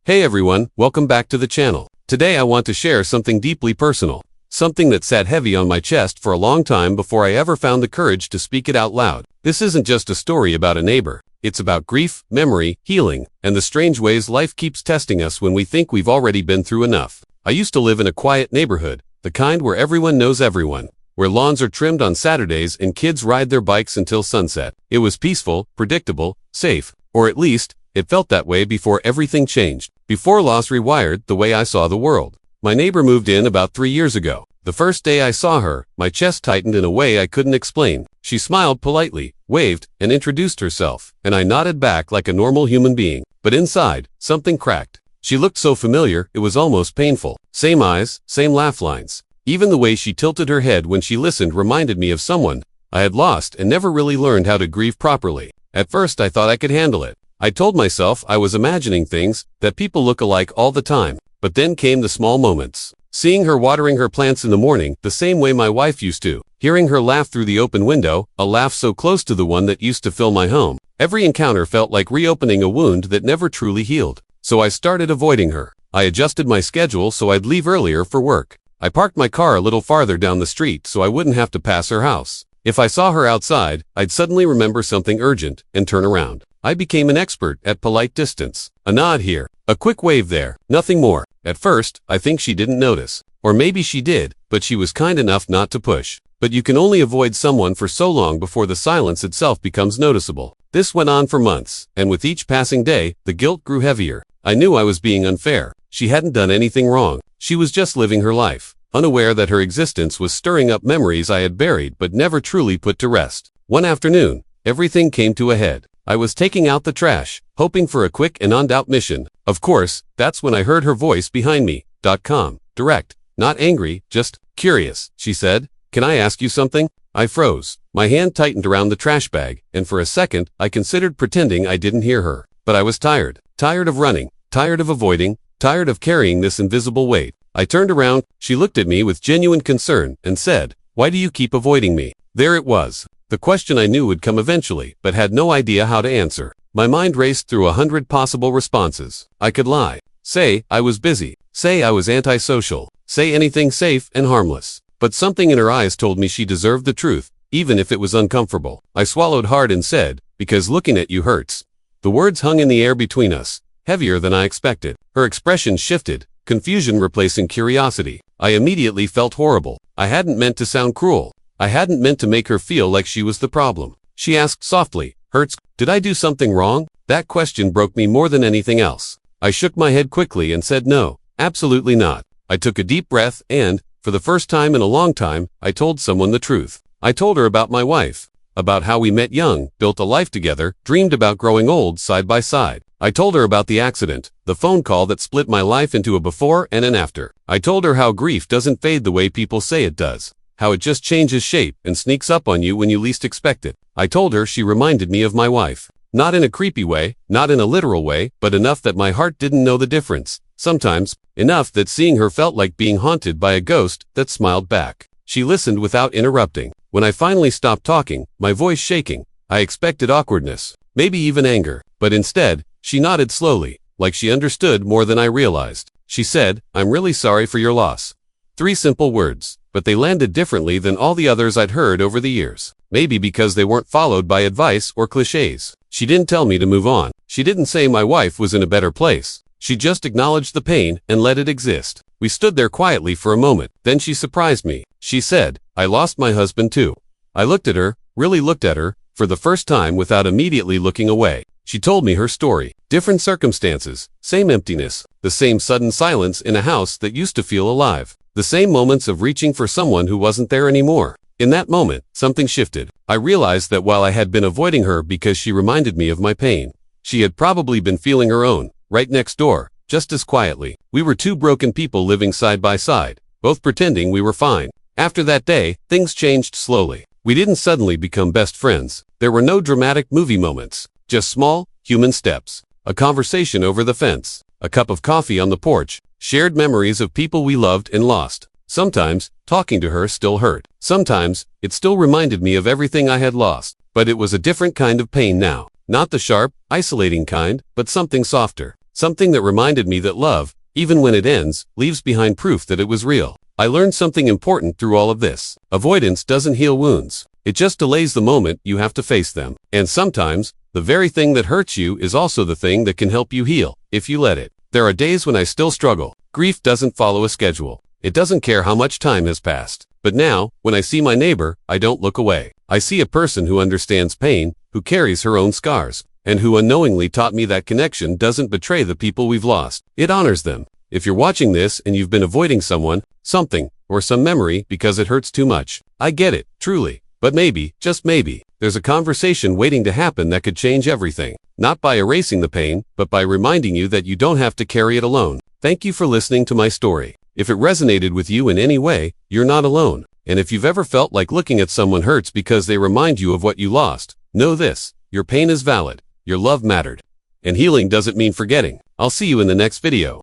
Hey everyone, welcome back to the channel. Today I want to share something deeply personal. Something that sat heavy on my chest for a long time before I ever found the courage to speak it out loud. This isn't just a story about a neighbor. It's about grief, memory, healing, and the strange ways life keeps testing us when we think we've already been through enough. I used to live in a quiet neighborhood, the kind where everyone knows everyone, where lawns are trimmed on Saturdays and kids ride their bikes until sunset. It was peaceful, predictable, safe, or at least, it felt that way before everything changed, before laws rewired the way I saw the world. My neighbor moved in about 3 years ago. The first day I saw her, my chest tightened in a way I couldn't explain. She smiled politely, waved, and introduced herself, and I nodded back like a normal human being. But inside, something cracked. She looked so familiar, it was almost painful. Same eyes, same laugh lines. Even the way she tilted her head when she listened reminded me of someone I had lost and never really learned how to grieve properly. At first I thought I could handle it. I told myself I was imagining things, that people look alike all the time. But then came the small moments. Seeing her watering her plants in the morning, the same way my wife used to. Hearing her laugh through the open window, a laugh so close to the one that used to fill my home. Every encounter felt like reopening a wound that never truly healed. So I started avoiding her. I adjusted my schedule so I'd leave earlier for work. I parked my car a little farther down the street so I wouldn't have to pass her house. If I saw her outside, I'd suddenly remember something urgent and turn around. I became an expert at polite distance. A nod here, a quick wave there, nothing more. At first, I think she didn't notice. Or maybe she did, but she was kind enough not to push. But you can only avoid someone for so long before the silence itself becomes noticeable. This went on for months, and with each passing day, the guilt grew heavier. I knew I was being unfair. She hadn't done anything wrong. She was just living her life, unaware that her existence was stirring up memories I had buried but never truly put to rest. One afternoon, everything came to a head. I was taking out the trash, hoping for a quick and on-out mission. Of course, that's when I heard her voice behind me. Calm, direct, not angry, just curious. She said, "Can I ask you something?" I froze. My hand tightened around the trash bag, and for a second, I considered pretending I didn't hear her. But I was tired. Tired of running. Tired of avoiding. Tired of carrying this invisible weight. I turned around. She looked at me with genuine concern and said, "Why do you keep avoiding me?" There it was. The question I knew would come eventually, but had no idea how to answer. My mind raced through 100 possible responses. I could lie. Say I was busy. Say I was antisocial. Say anything safe and harmless. But something in her eyes told me she deserved the truth, even if it was uncomfortable. I swallowed hard and said, "Because looking at you hurts." The words hung in the air between us, heavier than I expected. Her expression shifted, confusion replacing curiosity. I immediately felt horrible. I hadn't meant to sound cruel. I hadn't meant to make her feel like she was the problem. She asked softly, "Hurts? Did I do something wrong?" That question broke me more than anything else. I shook my head quickly and said no, absolutely not. I took a deep breath and, for the first time in a long time, I told someone the truth. I told her about my wife, about how we met young, built a life together, dreamed about growing old side by side. I told her about the accident, the phone call that split my life into a before and an after. I told her how grief doesn't fade the way people say it does. How it just changes shape and sneaks up on you when you least expect it. I told her she reminded me of my wife. Not in a creepy way, not in a literal way, but enough that my heart didn't know the difference. Sometimes, enough that seeing her felt like being haunted by a ghost that smiled back. She listened without interrupting. When I finally stopped talking, my voice shaking, I expected awkwardness, maybe even anger. But instead, she nodded slowly, like she understood more than I realized. She said, "I'm really sorry for your loss." 3 simple words, but they landed differently than all the others I'd heard over the years. Maybe because they weren't followed by advice or cliches. She didn't tell me to move on. She didn't say my wife was in a better place. She just acknowledged the pain and let it exist. We stood there quietly for a moment. Then she surprised me. She said, "I lost my husband too." I looked at her, really looked at her, for the first time without immediately looking away. She told me her story. Different circumstances, same emptiness, the same sudden silence in a house that used to feel alive. The same moments of reaching for someone who wasn't there anymore. In that moment, something shifted. I realized that while I had been avoiding her because she reminded me of my pain, she had probably been feeling her own, right next door, just as quietly. We were 2 broken people living side by side, both pretending we were fine. After that day, things changed slowly. We didn't suddenly become best friends. There were no dramatic movie moments, just small, human steps. A conversation over the fence, a cup of coffee on the porch, shared memories of people we loved and lost. Sometimes, talking to her still hurt. Sometimes, it still reminded me of everything I had lost. But it was a different kind of pain now. Not the sharp, isolating kind, but something softer. Something that reminded me that love, even when it ends, leaves behind proof that it was real. I learned something important through all of this. Avoidance doesn't heal wounds. It just delays the moment you have to face them. And sometimes, the very thing that hurts you is also the thing that can help you heal, if you let it. There are days when I still struggle. Grief doesn't follow a schedule. It doesn't care how much time has passed. But now, when I see my neighbor, I don't look away. I see a person who understands pain, who carries her own scars, and who unknowingly taught me that connection doesn't betray the people we've lost. It honors them. If you're watching this and you've been avoiding someone, something, or some memory because it hurts too much, I get it, truly. But maybe, just maybe, there's a conversation waiting to happen that could change everything. Not by erasing the pain, but by reminding you that you don't have to carry it alone. Thank you for listening to my story. If it resonated with you in any way, you're not alone. And if you've ever felt like looking at someone hurts because they remind you of what you lost, know this: your pain is valid, your love mattered. And healing doesn't mean forgetting. I'll see you in the next video.